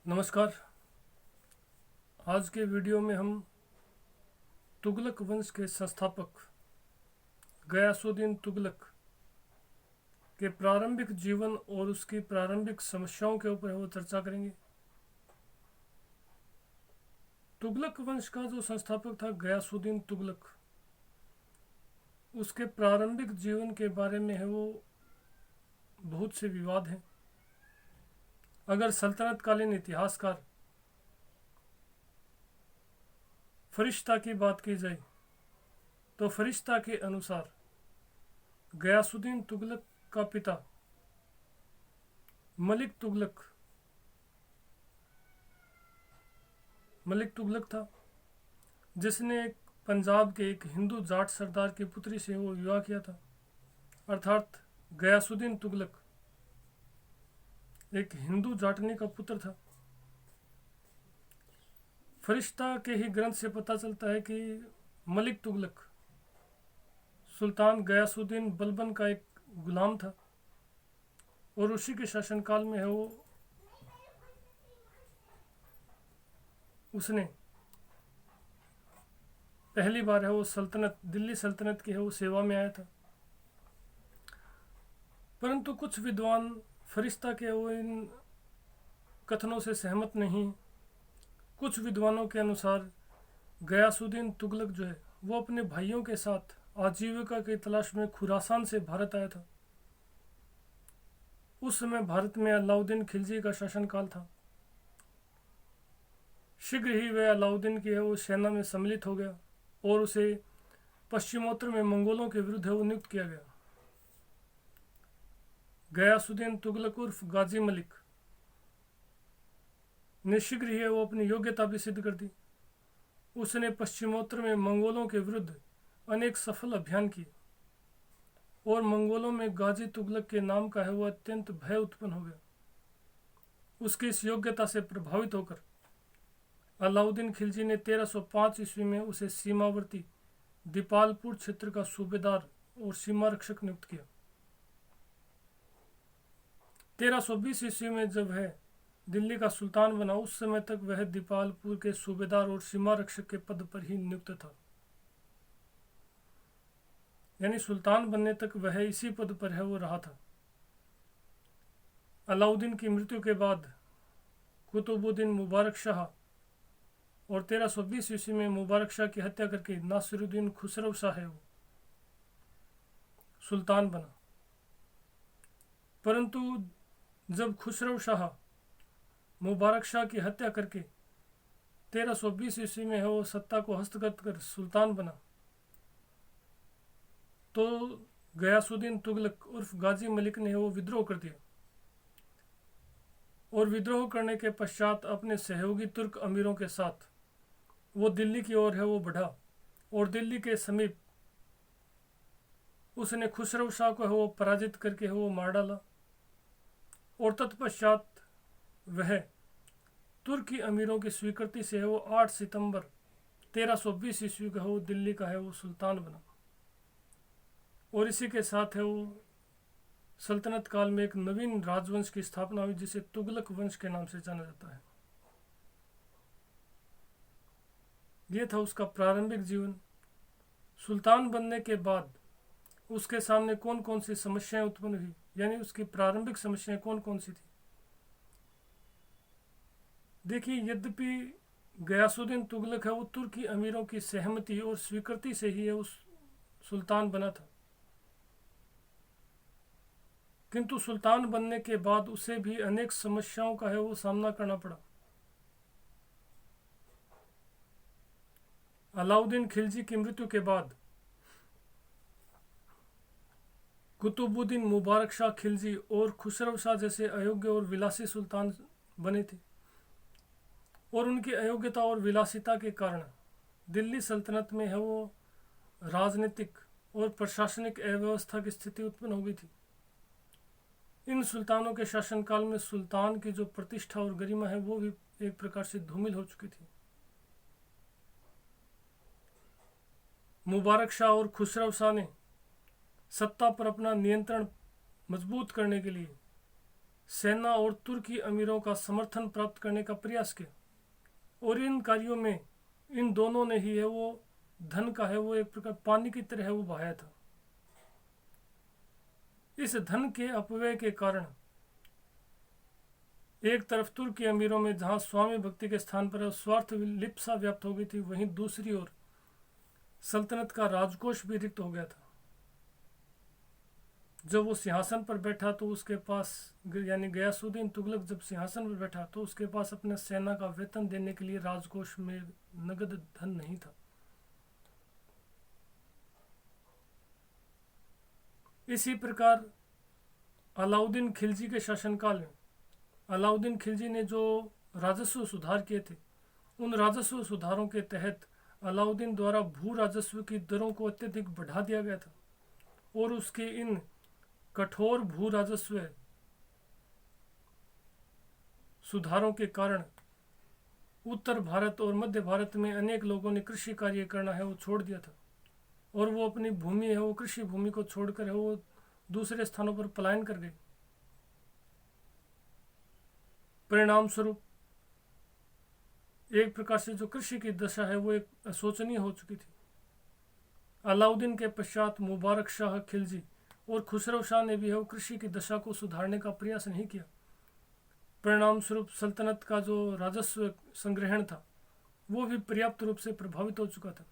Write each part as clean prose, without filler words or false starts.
नमस्कार। आज के वीडियो में हम तुगलक वंश के संस्थापक गयासुद्दीन तुगलक के प्रारंभिक जीवन और उसकी प्रारंभिक समस्याओं के ऊपर वो चर्चा करेंगे। तुगलक वंश का जो संस्थापक था गयासुद्दीन तुगलक, उसके प्रारंभिक जीवन के बारे में है वो बहुत से विवाद हैं। अगर सल्तनतकालीन इतिहासकार फरिश्ता की बात की जाए तो फरिश्ता के अनुसार गयासुद्दीन तुगलक का पिता मलिक तुगलक था, जिसने पंजाब के एक हिंदू जाट सरदार की पुत्री से वो विवाह किया था। अर्थात गयासुद्दीन तुगलक एक हिंदू जाटनी का पुत्र था। फरिश्ता के ही ग्रंथ से पता चलता है कि मलिक तुगलक सुल्तान गयासुद्दीन बलबन का एक गुलाम था और उसी के शासनकाल में है वो उसने पहली बार है वो दिल्ली सल्तनत की है वो सेवा में आया था। परंतु कुछ विद्वान फरिश्ता के वो इन कथनों से सहमत नहीं। कुछ विद्वानों के अनुसार गयासुद्दीन तुगलक जो है वो अपने भाइयों के साथ आजीविका की तलाश में खुरासान से भारत आया था। उस समय भारत में अलाउद्दीन खिलजी का शासनकाल था। शीघ्र ही वह अलाउद्दीन की है वो सेना में सम्मिलित हो गया और उसे पश्चिमोत्तर में मंगोलों के विरुद्ध वो नियुक्त किया गया। गयासुद्दीन तुगलक उर्फ गाजी मलिक ने शीघ्र ही वो अपनी योग्यता भी सिद्ध कर दी। उसने पश्चिमोत्तर में मंगोलों के विरुद्ध अनेक सफल अभियान किए और मंगोलों में गाजी तुगलक के नाम का है वो अत्यंत भय उत्पन्न हो गया। उसकी इस योग्यता से प्रभावित होकर अलाउद्दीन खिलजी ने 1305 ईस्वी में उसे सीमावर्ती दीपालपुर क्षेत्र का सूबेदार और सीमा रक्षक नियुक्त किया। 1320 ईस्वी में जब है दिल्ली का सुल्तान बना, उस समय तक वह दीपालपुर के सूबेदार और सीमा रक्षक के पद पर ही नियुक्त था। यानी सुल्तान बनने तक वह इसी पद पर है वो रहा था। अलाउद्दीन की मृत्यु के बाद कुतुबुद्दीन मुबारक शाह और 1320 ईस्वी में मुबारक शाह की हत्या करके नासिरुद्दीन खुसरो शाह है वो सुल्तान बना। परंतु जब खुसरो शाह मुबारक शाह की हत्या करके 1320 ईस्वी में है वो सत्ता को हस्तगत कर सुल्तान बना, तो गयासुद्दीन तुगलक उर्फ गाजी मलिक ने वो विद्रोह कर दिया और विद्रोह करने के पश्चात अपने सहयोगी तुर्क अमीरों के साथ वो दिल्ली की ओर है वो बढ़ा और दिल्ली के समीप उसने खुसरो शाह को है वो पराजित करके है वो मार डाला और तत्पश्चात वह तुर्की अमीरों की स्वीकृति से है वो 8 सितंबर 1320 ईस्वी का वो दिल्ली का है वो सुल्तान बना। और इसी के साथ है वो सल्तनत काल में एक नवीन राजवंश की स्थापना हुई जिसे तुगलक वंश के नाम से जाना जाता है। यह था उसका प्रारंभिक जीवन। सुल्तान बनने के बाद उसके सामने कौन कौन सी समस्याएं उत्पन्न हुई, यानी उसकी प्रारंभिक समस्याएं कौन कौन सी थी। देखिए, यद्यपि गयासुद्दीन तुगलक है वो तुर्की अमीरों की सहमति और स्वीकृति से ही है उस सुल्तान बना था, किंतु सुल्तान बनने के बाद उसे भी अनेक समस्याओं का है वो सामना करना पड़ा। अलाउद्दीन खिलजी की मृत्यु के बाद कुतुबुद्दीन मुबारक शाह खिलजी और खुसरो शाह जैसे अयोग्य और विलासी सुल्तान बने थे और उनकी अयोग्यता और विलासिता के कारण दिल्ली सल्तनत में है वो राजनीतिक और प्रशासनिक अव्यवस्था की स्थिति उत्पन्न हो गई थी। इन सुल्तानों के शासनकाल में सुल्तान की जो प्रतिष्ठा और गरिमा है वो भी एक प्रकार से धूमिल हो चुकी थी। मुबारक शाह और खुसरो शाह ने सत्ता पर अपना नियंत्रण मजबूत करने के लिए सेना और तुर्की अमीरों का समर्थन प्राप्त करने का प्रयास किया। और इन कार्यों में इन दोनों ने ही है वो धन का है वो एक प्रकार पानी की तरह है वो बहाया था। इस धन के अपव्यय के कारण एक तरफ तुर्की अमीरों में जहां स्वामी भक्ति के स्थान पर स्वार्थ लिप्सा व्याप्त हो गई थी, वहीं दूसरी ओर सल्तनत का राजकोष भी रिक्त हो गया था। जब वो सिंहासन पर बैठा तो उसके पास यानी गयासुद्दीन तुगलक जब सिंहासन पर बैठा तो उसके पास अपने सेना का वेतन देने के लिए राजकोष में नगद धन नहीं था। इसी प्रकार अलाउद्दीन खिलजी के शासनकाल में अलाउद्दीन खिलजी ने जो राजस्व सुधार किए थे, उन राजस्व सुधारों के तहत अलाउद्दीन द्वारा भू राजस्व की दरों को अत्यधिक बढ़ा दिया गया था। और उसके इन कठोर भू राजस्व सुधारों के कारण उत्तर भारत और मध्य भारत में अनेक लोगों ने कृषि कार्य करना है वो छोड़ दिया था, और वो अपनी भूमि है वो कृषि भूमि को छोड़कर है वो दूसरे स्थानों पर पलायन कर गए। परिणाम स्वरूप एक प्रकार से जो कृषि की दशा है वो एक अशोचनीय हो चुकी थी। अलाउद्दीन के पश्चात मुबारक शाह खिलजी और खुसरो शाह ने भी है वो कृषि की दशा को सुधारने का प्रयास नहीं किया। परिणाम स्वरूप सल्तनत का जो राजस्व संग्रहण था वो भी पर्याप्त रूप से प्रभावित हो चुका था।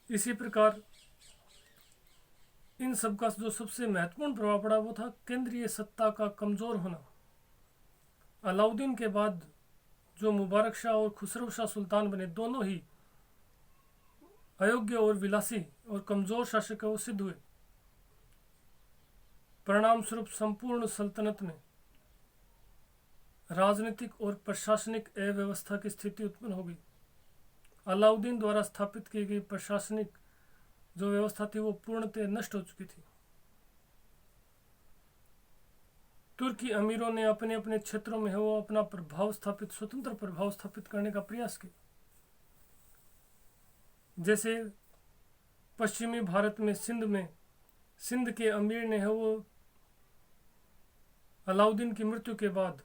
इसी प्रकार इन सब का जो सबसे महत्वपूर्ण प्रभाव पड़ा वो था केंद्रीय सत्ता का कमजोर होना। अलाउद्दीन के बाद जो मुबारक शाह और खुसरो शाह सुल्तान बने, दोनों ही अयोग्य और विलासी और कमजोर शासक वो सिद्ध हुए। परिणाम स्वरूप संपूर्ण सल्तनत में राजनीतिक और प्रशासनिक अव्यवस्था की स्थिति उत्पन्न हो गई। अलाउद्दीन द्वारा स्थापित की गई प्रशासनिक जो व्यवस्था थी वो पूर्णतः नष्ट हो चुकी थी। तुर्की अमीरों ने अपने अपने क्षेत्रों में है वो अपना प्रभाव स्थापित स्वतंत्र प्रभाव स्थापित करने का प्रयास किया। जैसे पश्चिमी भारत में सिंध के अमीर ने है वो अलाउद्दीन की मृत्यु के बाद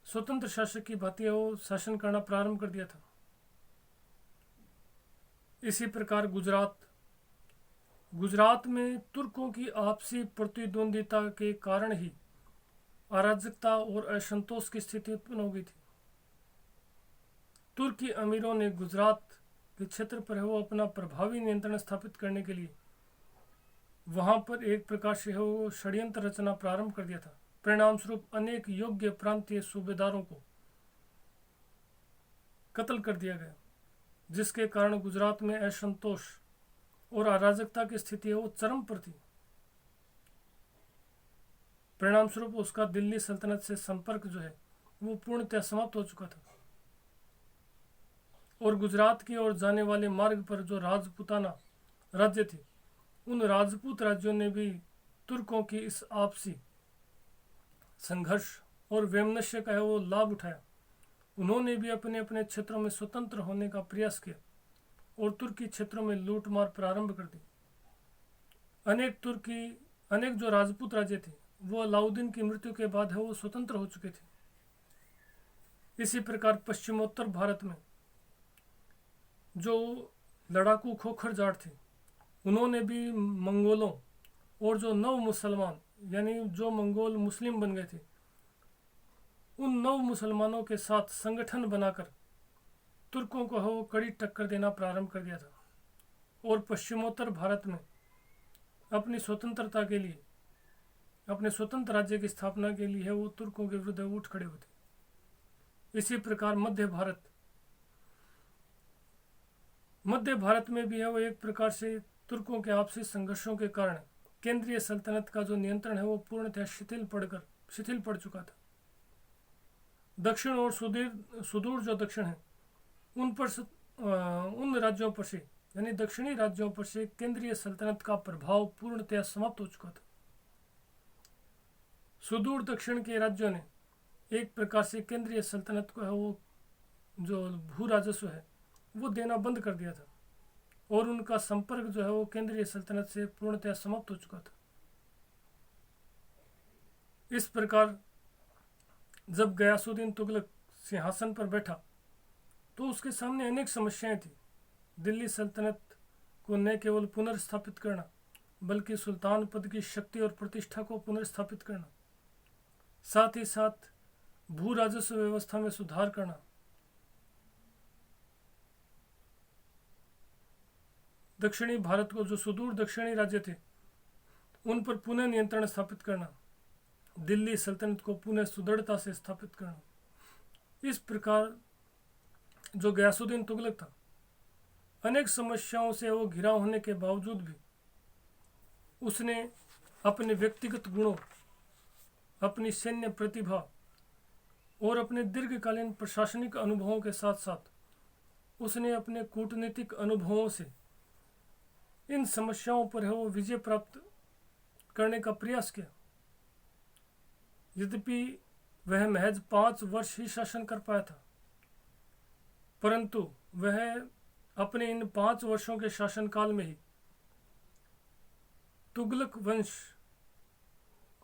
स्वतंत्र शासक की भांति वो शासन करना प्रारंभ कर दिया था। इसी प्रकार गुजरात में तुर्कों की आपसी प्रतिद्वंदिता के कारण ही अराजकता और असंतोष की स्थिति उत्पन्न हो गई थी। तुर्की अमीरों ने गुजरात के क्षेत्र पर वो अपना प्रभावी नियंत्रण स्थापित करने के लिए वहां पर एक प्रकार से वो षड्यंत्र रचना प्रारंभ कर दिया था। परिणाम स्वरूप अनेक योग्य प्रांतीय सूबेदारों को कत्ल कर दिया गया, जिसके कारण गुजरात में असंतोष और अराजकता की स्थिति वो चरम पर थी। परिणाम स्वरूप उसका दिल्ली सल्तनत से संपर्क जो है वो पूर्णतः समाप्त हो चुका था। और गुजरात की ओर जाने वाले मार्ग पर जो राजपूताना राज्य थे, उन राजपूत राज्यों ने भी तुर्कों की इस आपसी संघर्ष और वैमनस्य का है वो लाभ उठाया। उन्होंने भी अपने अपने क्षेत्रों में स्वतंत्र होने का प्रयास किया और तुर्की क्षेत्रों में लूटमार प्रारंभ कर दी। अनेक जो राजपूत राज्य थे वो अलाउद्दीन की मृत्यु के बाद है वो स्वतंत्र हो चुके थे। इसी प्रकार पश्चिमोत्तर भारत में जो लड़ाकू खोखर जाट थे, उन्होंने भी मंगोलों और जो नव मुसलमान यानी जो मंगोल मुस्लिम बन गए थे, उन नव मुसलमानों के साथ संगठन बनाकर तुर्कों को वो कड़ी टक्कर देना प्रारंभ कर दिया था और पश्चिमोत्तर भारत में अपनी स्वतंत्रता के लिए, अपने स्वतंत्र राज्य की स्थापना के लिए वो तुर्कों के विरुद्ध उठ खड़े हुए थे। इसी प्रकार मध्य भारत में भी है वो एक प्रकार से तुर्कों के आपसी संघर्षों के कारण केंद्रीय सल्तनत का जो नियंत्रण है वो पूर्णतः शिथिल पड़ चुका था। दक्षिण और सुदूर जो दक्षिण है उन राज्यों पर से यानी दक्षिणी राज्यों पर से केंद्रीय सल्तनत का प्रभाव पूर्णतः समाप्त हो चुका था। सुदूर दक्षिण के राज्यों ने एक प्रकार से केंद्रीय सल्तनत को है वो जो भू राजस्व है वो देना बंद कर दिया था और उनका संपर्क जो है वो केंद्रीय सल्तनत से पूर्णतः समाप्त हो चुका था। इस प्रकार जब गयासुद्दीन तुगलक सिंहासन पर बैठा तो उसके सामने अनेक समस्याएं थी। दिल्ली सल्तनत को न केवल पुनर्स्थापित करना बल्कि सुल्तान पद की शक्ति और प्रतिष्ठा को पुनर्स्थापित करना, साथ ही साथ भू राजस्व व्यवस्था में सुधार करना, दक्षिणी भारत को जो सुदूर दक्षिणी राज्य थे उन पर पुनः नियंत्रण स्थापित करना, दिल्ली सल्तनत को पुनः सुदृढ़ता से स्थापित करना। इस प्रकार जो गयासुद्दीन तुगलक था, अनेक समस्याओं से वो घिरा होने के बावजूद भी उसने अपने व्यक्तिगत गुणों, अपनी सैन्य प्रतिभा और अपने दीर्घकालीन प्रशासनिक अनुभवों के साथ साथ उसने अपने कूटनीतिक अनुभवों से इन समस्याओं पर है वो विजय प्राप्त करने का प्रयास किया। यद्यपि वह महज 5 वर्ष ही शासन कर पाया था, परंतु वह अपने इन 5 वर्षों के शासनकाल में ही तुगलक वंश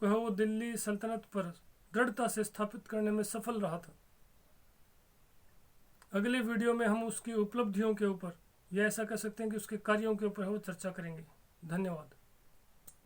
को वो दिल्ली सल्तनत पर दृढ़ता से स्थापित करने में सफल रहा था। अगले वीडियो में हम उसकी उपलब्धियों के ऊपर या ऐसा कह सकते हैं कि उसके कार्यों के ऊपर वो चर्चा करेंगे। धन्यवाद।